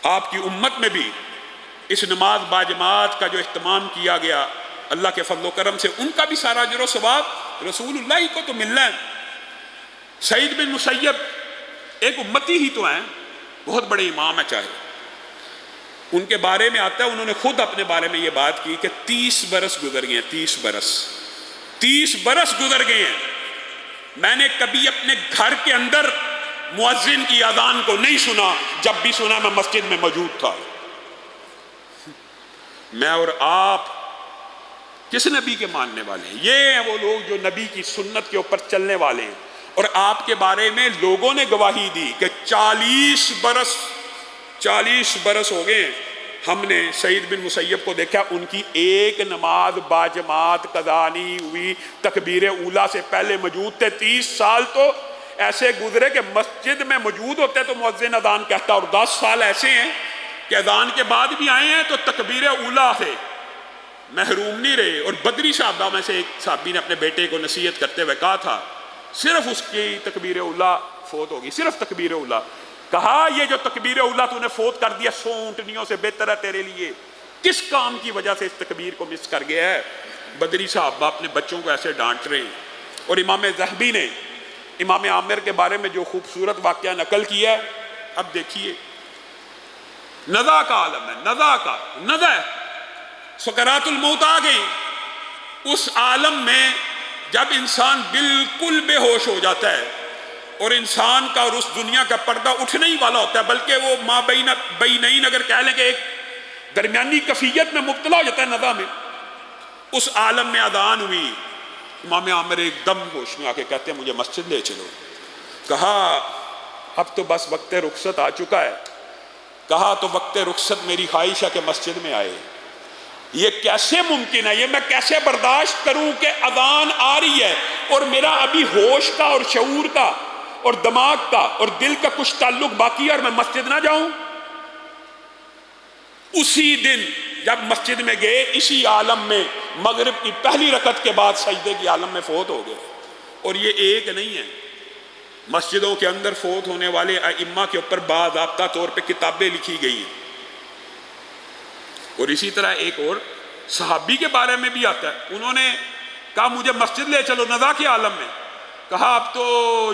آپ کی امت میں بھی اس نماز باجماعت کا جو اہتمام کیا گیا، اللہ کے فضل و کرم سے ان کا بھی سارا اجر و ثواب رسول اللہ کو تو ملنا ہے۔ سعید بن مسیب ایک امتی ہی تو ہیں، بہت بڑے امام ہیں، چاہے ان کے بارے میں آتا ہے، انہوں نے خود اپنے بارے میں یہ بات کی کہ 30 برس گزر گئے ہیں، 30 برس گزر گئے ہیں، میں نے کبھی اپنے گھر کے اندر مؤذن کی اذان کو نہیں سنا، جب بھی سنا میں مسجد میں موجود تھا۔ میں اور آپ کس نبی کے ماننے والے ہیں؟ یہ ہیں وہ لوگ جو نبی کی سنت کے اوپر چلنے والے ہیں۔ اور آپ کے بارے میں لوگوں نے گواہی دی کہ 40 برس ہو گئے، ہم نے سعید بن مسیب کو دیکھا، ان کی ایک نماز باجماعت قضا نہیں ہوئی، تکبیر اولیٰ سے پہلے موجود تھے۔ 30 سال تو ایسے گزرے کہ مسجد میں موجود ہوتے تو مؤذن اذان کہتا، اور 10 سال ایسے ہیں کہ اذان کے بعد بھی آئے ہیں تو تکبیر اولیٰ سے محروم نہیں رہے۔ اور بدری صحابہ میں سے ایک صحابی نے اپنے بیٹے کو نصیحت کرتے ہوئے کہا تھا، صرف اس کی تکبیر اولیٰ فوت ہوگی، صرف تکبیر اولیٰ۔ کہا یہ جو تکبیر اولیٰ تو نے فوت کر دیا 100 اونٹنیوں سے بہتر ہے تیرے لیے، کس کام کی وجہ سے اس تکبیر کو مس کر گیا ہے؟ بدری صحابہ اپنے بچوں کو ایسے ڈانٹ رہے ہیں۔ اور امام ذہبی نے امام عامر کے بارے میں جو خوبصورت واقعہ نقل کیا ہے، اب دیکھیے، نزع کا عالم ہے، نزع سکرات الموت آ گئی۔ اس عالم میں جب انسان بالکل بے ہوش ہو جاتا ہے اور انسان کا اور اس دنیا کا پردہ اٹھنے ہی والا ہوتا ہے، بلکہ وہ ما بینین اگر کہہ لیں کہ ایک درمیانی کیفیت میں مبتلا ہو جاتا ہے نزع میں، اس عالم میں اذان ہوئی۔ امام عامر ایک دم ہوش میں آ کے کہتے ہیں مجھے مسجد لے چلو۔ کہا اب تو بس وقت رخصت آ چکا ہے۔ کہا تو وقت رخصت میری خواہش ہے کہ مسجد میں آئے، یہ کیسے ممکن ہے؟ یہ میں کیسے برداشت کروں کہ اذان آ رہی ہے اور میرا ابھی ہوش کا اور شعور کا اور دماغ کا اور دل کا کچھ تعلق باقی ہے اور میں مسجد نہ جاؤں؟ اسی دن جب مسجد میں گئے، اسی عالم میں مغرب کی پہلی رکعت کے بعد سجدے کی عالم میں فوت ہو گئے۔ اور یہ ایک نہیں ہے، مسجدوں کے اندر فوت ہونے والے ائمہ کے اوپر باضابطہ طور پہ کتابیں لکھی گئی ہیں۔ اور اسی طرح ایک اور صحابی کے بارے میں بھی آتا ہے، انہوں نے کہا مجھے مسجد لے چلو نزع کے عالم میں۔ کہا اب تو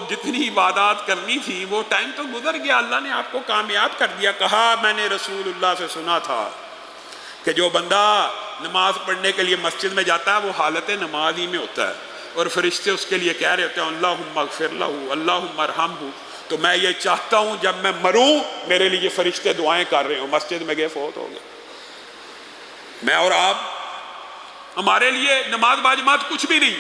جتنی عبادات کرنی تھی وہ ٹائم تو گزر گیا، اللہ نے آپ کو کامیاب کر دیا۔ کہا میں نے رسول اللہ سے سنا تھا کہ جو بندہ نماز پڑھنے کے لیے مسجد میں جاتا ہے وہ حالت نماز ہی میں ہوتا ہے، اور فرشتے اس کے لیے کہہ رہے ہوتے ہیں اللہم اغفر لہ اللہم ارحمہ۔ تو میں یہ چاہتا ہوں جب میں مروں میرے لیے فرشتے دعائیں کر رہے ہوں۔ مسجد میں گئے فوت ہو گئے۔ میں اور آپ، ہمارے لیے نماز باجماعت کچھ بھی نہیں۔